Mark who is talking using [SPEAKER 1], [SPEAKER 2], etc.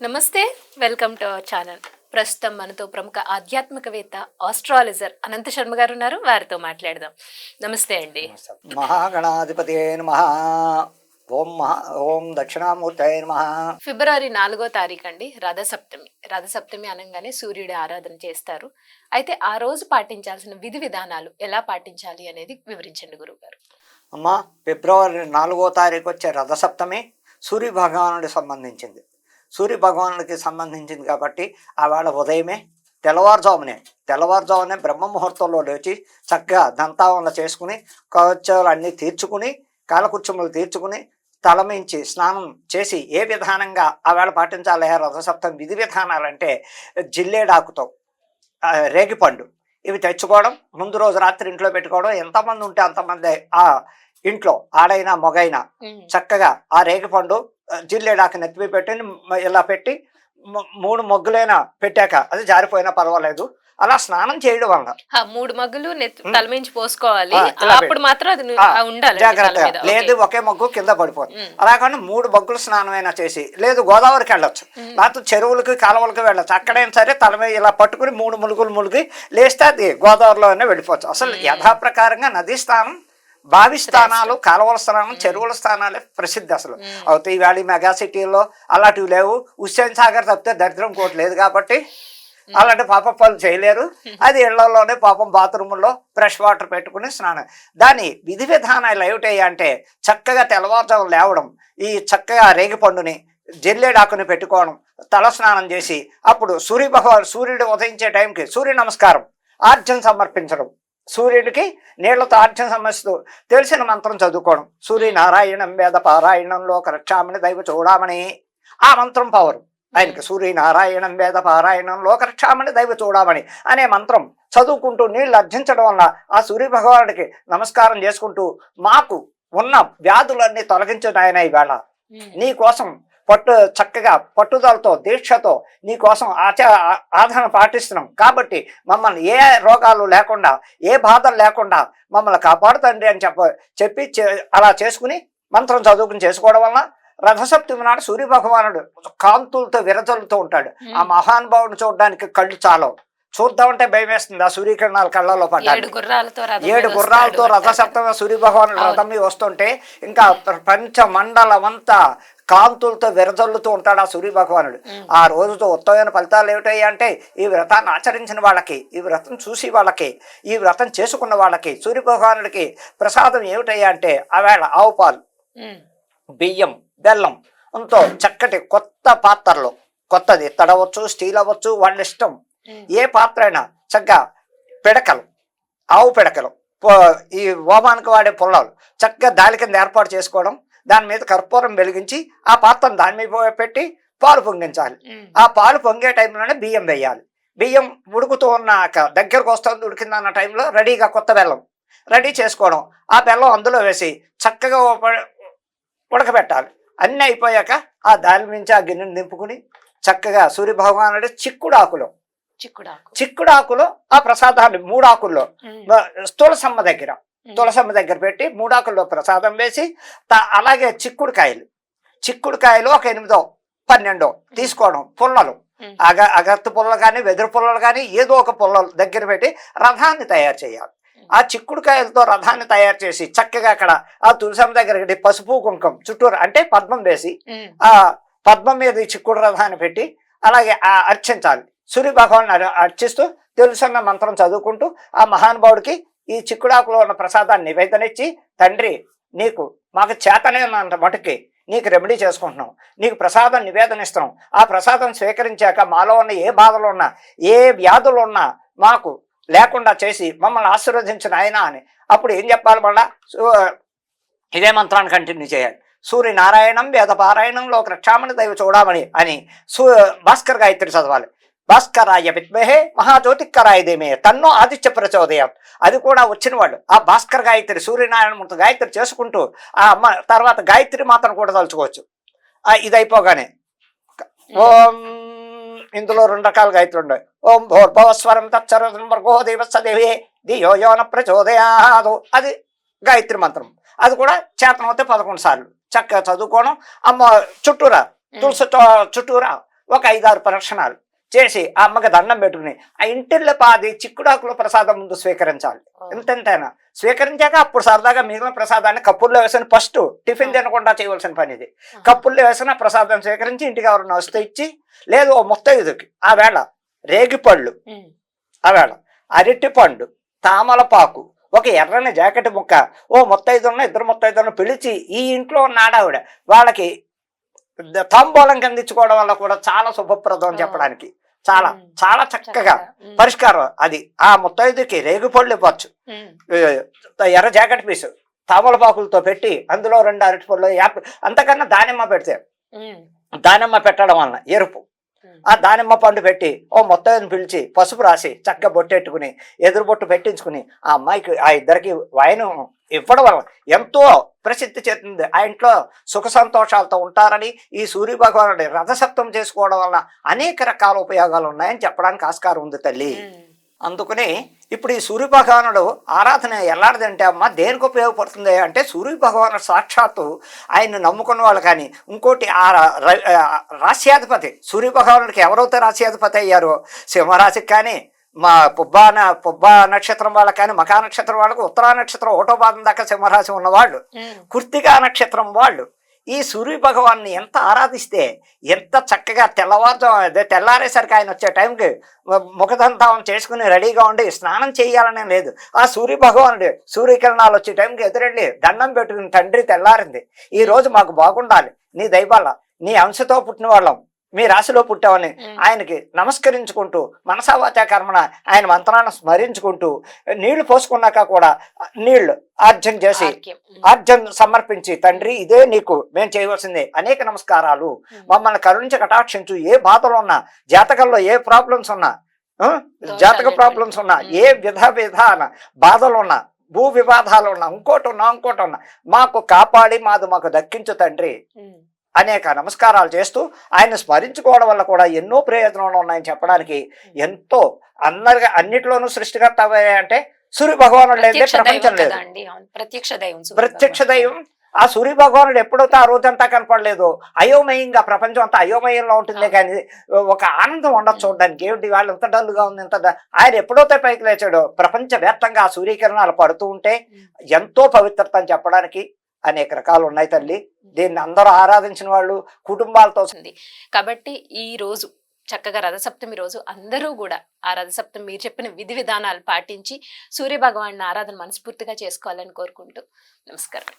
[SPEAKER 1] నమస్తే. Welcome to our channel. ప్రస్తుతం మనతో ప్రముఖ ఆధ్యాత్మికవేత్త, ఆస్ట్రాలజర్ అనంత శర్మ గారు ఉన్నారు. వారితో మాట్లాడదాం. నమస్తే అండి.
[SPEAKER 2] మహాగణాధిపతి నమః. ఓం దక్షిణామూర్తయే నమః.
[SPEAKER 1] ఫిబ్రవరి 4వ తారీఖు అండి, రథసప్తమి. రథసప్తమి అనగానే సూర్యుడి ఆరాధన చేస్తారు. అయితే ఆ రోజు పాటించాల్సిన విధి విధానాలు ఎలా పాటించాలి అనేది వివరించండి గురువుగారు.
[SPEAKER 2] అమ్మా, ఫిబ్రవరి 4వ తారీఖు వచ్చే రథసప్తమి సూర్య భగవానుడికి సంబంధించింది. సూర్య భగవానుడికి సంబంధించింది కాబట్టి ఆవేళ ఉదయమే తెల్లవారుజామునే బ్రహ్మ ముహూర్తంలో లేచి చక్కగా దంతావన చేసుకుని కవచాలు అన్నీ తీర్చుకుని కాలకుర్చములు తీర్చుకుని తలమించి స్నానం చేసి ఏ విధానంగా ఆవేళ పాటించాలి రథసప్తమి విధి విధానాలంటే జిల్లేడాకుతో రేగిపండు ఇవి తెచ్చుకోవడం, ముందు రోజు రాత్రి ఇంట్లో పెట్టుకోవడం. ఎంతమంది ఉంటే అంతమంది ఆ ఇంట్లో ఆడైనా మొగైనా చక్కగా ఆ రేగిపండు జిల్లేడాకు నెత్తిపై పెట్టి ఇలా పెట్టి 3 మొగ్గులైనా పెట్టాక అది జారిపోయినా పర్వాలేదు, అలా స్నానం చేయడం వల్ల
[SPEAKER 1] 3 మగ్గులు తలమించి పోసుకోవాలి. అప్పుడు మాత్రం అది ఉండాలి
[SPEAKER 2] జాగ్రత్తగా, లేదు ఒకే మొగ్గు కింద పడిపోతుంది. అలా కానీ 3 మొగ్గులు స్నానమైనా చేసి, లేదు గోదావరికి వెళ్ళొచ్చు, లేకపోతే చెరువులకి కాలువలకి వెళ్ళొచ్చు. అక్కడైనా సరే తల మీద ఇలా పట్టుకుని 3 ములుగులు ములిగి లేస్తే అది గోదావరిలోనే వెళ్ళిపోవచ్చు. అసలు యథాప్రకారంగా నదీ స్నానం, బావి స్థానాలు, కాలువల స్థానం, చెరువుల స్థానాలే ప్రసిద్ధి అసలు. అవుతే ఈవేళ మెగా సిటీల్లో అలాంటివి లేవు. హుస్సేన్ సాగర్ తప్పితే దరిద్రం కోటి లేదు కాబట్టి అలాంటి పాప పనులు చేయలేరు. అది ఇళ్లలోనే పాపం బాత్రూముల్లో ఫ్రెష్ వాటర్ పెట్టుకుని స్నానం. దాని విధి విధానాలు ఏమిటాయి అంటే చక్కగా తెల్లవారుజాము లేవడం, ఈ చక్కగా రేగిపండుని జల్లేడాకుని పెట్టుకోవడం, తల స్నానం చేసి అప్పుడు సూర్యుడు ఉదయించే టైంకి సూర్య నమస్కారం, ఆర్జన సమర్పించడం, సూర్యుడికి నీళ్లతో ఆర్జన సమర్పిస్తూ తెలిసిన మంత్రం చదువుకోవడం. సూర్యనారాయణం వేద పారాయణంలో రక్షామణి దైవ చూడమని ఆ మంత్రం పవరు ఆయనకి. సూర్యనారాయణం వేద పారాయణంలో రక్షామణి దైవ చూడమని అనే మంత్రం చదువుకుంటూ నీళ్లు అర్జించడం వల్ల ఆ సూర్య భగవానుడికి నమస్కారం చేసుకుంటూ మాకు ఉన్న వ్యాధులన్నీ తొలగించడం ఆయన ఈవేళ నీ కోసం చక్కగా పట్టుదలతో దీక్షతో నీ కోసం ఆదరణ పాటిస్తున్నాం కాబట్టి మమ్మల్ని ఏ రోగాలు లేకుండా ఏ బాధలు లేకుండా మమ్మల్ని కాపాడుతండి అని చెప్పి అలా చేసుకుని మంత్రం చదువుకుని చేసుకోవడం వల్ల రథసప్తమి నాడు సూర్య భగవానుడు కాంతులతో విరజలుతూ ఉంటాడు. ఆ మహానుభావుని చూడడానికి కళ్ళు చాలవు, చూద్దామంటే భయం వేస్తుంది. ఆ సూర్యకిరణాలు కళ్ళలో పడ్డాయి. 7 గుర్రాలతో రథసప్తమి సూర్య భగవానుడు రథం మీద వస్తుంటే ఇంకా ప్రపంచ మండలం అంతా కాంతులతో విరజల్లుతూ ఉంటాడు ఆ సూర్య భగవానుడు. ఆ రోజుతో ఉత్తమైన ఫలితాలు ఏమిటాయి అంటే ఈ వ్రతాన్ని ఆచరించిన వాళ్ళకి, ఈ వ్రతం చూసి వాళ్ళకి, ఈ వ్రతం చేసుకున్న వాళ్ళకి సూర్య భగవానుడికి ప్రసాదం ఏమిటాయి అంటే ఆవేళ ఆవు పాలు, బియ్యం, బెల్లం ఎంతో చక్కటి కొత్త పాత్రలో, కొత్తది తడవచ్చు, స్టీల్ అవ్వచ్చు, వాళ్ళ ఇష్టం ఏ పాత్ర అయినా చక్కగా పిడకలు, ఆవు పిడకలు, ఈ హోమానికి వాడే పుల్లలు చక్కగా దాని కింద ఏర్పాటు చేసుకోవడం, దాని మీద కర్పూరం వెలిగించి ఆ పాత్రను దాని మీద పెట్టి పాలు పొంగించాలి. ఆ పాలు పొంగే టైంలోనే బియ్యం వేయాలి. బియ్యం ఉడుకుతూ ఉన్నాక దగ్గరకు వస్తుంది, ఉడికిందన్న టైంలో రెడీగా కొత్త బెల్లం రెడీ చేసుకోవడం, ఆ బెల్లం అందులో వేసి చక్కగా ఉడకబెట్టాలి. అన్నీ అయిపోయాక ఆ దాని నుంచి ఆ గిన్నెను దింపుకుని చక్కగా సూర్య భగవానుడి చిక్కుడాకులో ఆ ప్రసాదాన్ని 3 ఆకుల్లో తులసమ్మ దగ్గర పెట్టి 3 ఆకుల్లో ప్రసాదం వేసి, అలాగే చిక్కుడుకాయలు ఒక 8 12 తీసుకోవడం, పుల్లలు అగత్తు పుల్లలు కానీ వెదురు పుల్లలు కానీ ఏదో ఒక పుల్లలు దగ్గర పెట్టి రథాన్ని తయారు చేయాలి. ఆ చిక్కుడుకాయలతో రథాన్ని తయారు చేసి చక్కగా అక్కడ ఆ తులసమ్మ దగ్గర పసుపు కుంకుమ చుట్టూరు అంటే పద్మం వేసి ఆ పద్మం మీద ఈ చిక్కుడు రథాన్ని పెట్టి అలాగే అర్చించాలి. సూర్య భగవాన్ని అర్చిస్తూ తులసమ్మ మంత్రం చదువుకుంటూ ఆ మహానుభావుడికి ఈ చిక్కుడాకులో ఉన్న ప్రసాదాన్ని నివేదన ఇచ్చి, తండ్రి నీకు మాకు చేతనేంత మటుకి నీకు రెమెడీ చేసుకుంటున్నాం, నీకు ప్రసాదం నివేదన ఇస్తున్నాం. ఆ ప్రసాదం స్వీకరించాక మాలో ఉన్న ఏ బాధలు ఉన్నా, ఏ వ్యాధులు ఉన్నా మాకు లేకుండా చేసి మమ్మల్ని ఆశీర్వదించిన ఆయన అని అప్పుడు ఏం చెప్పాలి? మళ్ళా ఇదే మంత్రాన్ని కంటిన్యూ చేయాలి. సూర్యనారాయణం వేద పారాయణంలో రక్షామణి దైవ చూడమని అని భాస్కర్ గాయత్రి చదవాలి. భాస్కరాయ విద్మహే మహాజ్యోతికరాయ ధీమహి తన్నో ఆదిత్య ప్రచోదయం. అది కూడా వచ్చిన వాళ్ళు ఆ భాస్కర్ గాయత్రి, సూర్యనారాయణ గాయత్రి చేసుకుంటూ ఆ అమ్మ తర్వాత గాయత్రి మాత్రం కూడా తలుచుకోవచ్చు. ఇది అయిపోగానే ఓం, ఇందులో 2 రకాల గాయత్రి ఉన్నాయి. ఓం భోర్భవస్వరం తత్సర్వో దేవస్సదేవే ధియో యోన ప్రచోదయాదు, అది గాయత్రి మంత్రం. అది కూడా చేతనవుతే 11 సార్లు చక్కగా చదువుకోవడం. అమ్మ చుట్టూరా తులసి చుట్టూరా ఒక 5-6 ప్రదక్షిణాలు చేసి ఆ అమ్మకి దండం పెట్టుకుని ఆ ఇంటిల్లో పాది చిక్కుడాకుల ప్రసాదం ముందు స్వీకరించాలి. ఎంతెంతైనా స్వీకరించాక అప్పుడు సరదాగా మిగిలిన ప్రసాదాన్ని కప్పుల్లో వేసిన ఫస్ట్ టిఫిన్ తినకుండా చేయవలసిన పని ఇది. కప్పుల్లో వేసిన ప్రసాదం స్వీకరించి ఇంటికి ఎవరన్నా వస్తే ఇచ్చి, లేదు ఓ ముత్తైదుకి ఆ వేళ రేగిపళ్ళు, ఆ వేళ అరటి పండు, తామలపాకు, ఒక ఎర్రని జాకెట్ ముక్క, ఓ ముత్తైదున్న 2 ముత్తైదులను పిలిచి ఈ ఇంట్లో ఉన్న ఆడావిడ వాళ్ళకి తాంబూలం కింద ఇచ్చుకోవడం వల్ల కూడా చాలా శుభప్రదం అని చెప్పడానికి చాలా చాలా చక్కగా పరిష్కారం అది. ఆ ముత్తైదుకి రేగుపళ్ళు ఇవ్వచ్చు, ఎర్ర జాకెట్ పీసు తామలపాకులతో పెట్టి అందులో 2 అరటిపళ్ళు, అంతకన్నా దానిమ్మ పెడితే, దానిమ్మ పెట్టడం వలన ఎరుపు, ఆ దానిమ్మ పండు పెట్టి ఓ ముత్తైదుని పిలిచి పసుపు రాసి చక్కగా బొట్టెట్టుకుని ఎదురు బొట్టు పెట్టించుకుని ఆ అమ్మాయికి ఆ ఇద్దరికి వైన్ ఇవ్వడం వల్ల ఎంతో ప్రసిద్ధి చెందింది. ఆ ఇంట్లో సుఖ సంతోషాలతో ఉంటారని ఈ సూర్య భగవానుడి రథసప్తం చేసుకోవడం వల్ల అనేక రకాల ఉపయోగాలు ఉన్నాయని చెప్పడానికి ఆస్కారం ఉంది తల్లి. అందుకని ఇప్పుడు ఈ సూర్య భగవానుడు ఆరాధన ఎలాంటిదంటే అమ్మ దేనికి ఉపయోగపడుతుంది అంటే, సూర్య భగవానుడు సాక్షాత్తు ఆయన్ని నమ్ముకున్న వాళ్ళు కానీ ఇంకోటి ఆ రాశ్యాధిపతి సూర్య భగవానుడికి ఎవరైతే రాశ్యాధిపతి అయ్యారో సింహరాశికి కానీ, మా పుబ్బ నక్షత్రం వాళ్ళకి కానీ, మకా నక్షత్రం వాళ్ళకు, ఉత్తరా నక్షత్రం 1వ పాదం దాకా సింహరాశి ఉన్నవాళ్ళు, కృత్తికా నక్షత్రం వాళ్ళు ఈ సూర్య భగవాన్ని ఎంత ఆరాధిస్తే ఎంత చక్కగా తెల్లారేసరికి ఆయన వచ్చే టైంకి ముఖదంతావం చేసుకుని రెడీగా ఉండి స్నానం చేయాలనే లేదు. ఆ సూర్య భగవానుడు సూర్యకిరణాలు వచ్చే టైంకి ఎదురెళ్ళి దండం పెట్టుకుని, తండ్రి తెల్లారింది, ఈ రోజు మాకు బాగుండాలి, నీ దయవల్ల నీ అంశతో పుట్టిన వాళ్ళం, మీ రాశిలో పుట్టామని ఆయనకి నమస్కరించుకుంటూ మనసావాచా కర్మణ ఆయన మంత్రాన్ని స్మరించుకుంటూ నీళ్లు పోసుకున్నాక కూడా నీళ్లు ఆర్జన చేసి ఆర్జన సమర్పించి, తండ్రి ఇదే నీకు మేము చేయవలసిందే, అనేక నమస్కారాలు, మమ్మల్ని కరుణించి కటాక్షించు, ఏ బాధలు ఉన్నా, జాతకంలో ఏ ప్రాబ్లమ్స్ ఉన్నా, జాతక ప్రాబ్లమ్స్ ఉన్నా, ఏ విధాన బాధలు ఉన్నా, భూ వివాదాలు ఉన్నా, ఇంకోటి ఉన్నా మాకు కాపాడి మాకు దక్కించు తండ్రి అనేక నమస్కారాలు చేస్తూ ఆయన స్మరించుకోవడం వల్ల కూడా ఎన్నో ప్రయోజనాలు ఉన్నాయని చెప్పడానికి ఎంతో అన్నిట్లోనూ సృష్టికర్త అంటే సూర్య భగవానుడు లేదే ప్రపంచం లేదు. ప్రత్యక్ష దైవం ఆ సూర్య భగవానుడు ఎప్పుడైతే ఆ రోజంతా కనపడలేదు, అయోమయంగా ప్రపంచం అంతా అయోమయంలో ఉంటుందే కానీ ఒక ఆనందం ఉండదు చూడడానికి. ఏమిటి వాళ్ళు ఇంత డల్గా ఉంది, ఆయన ఎప్పుడైతే పైకి లేచాడో ప్రపంచవ్యాప్తంగా ఆ సూర్యకిరణాలు పడుతూ ఉంటే ఎంతో పవిత్రత అని చెప్పడానికి అనేక రకాలు ఉన్నాయి తల్లి. దీన్ని అందరూ ఆరాధించిన వాళ్ళు కుటుంబాలతో.
[SPEAKER 1] కాబట్టి ఈ రోజు చక్కగా రథసప్తమి రోజు అందరూ కూడా ఆ రథసప్తమి మీరు చెప్పిన విధి విధానాలు పాటించి సూర్య భగవాన్ ఆరాధన మనస్ఫూర్తిగా చేసుకోవాలని కోరుకుంటూ నమస్కారం.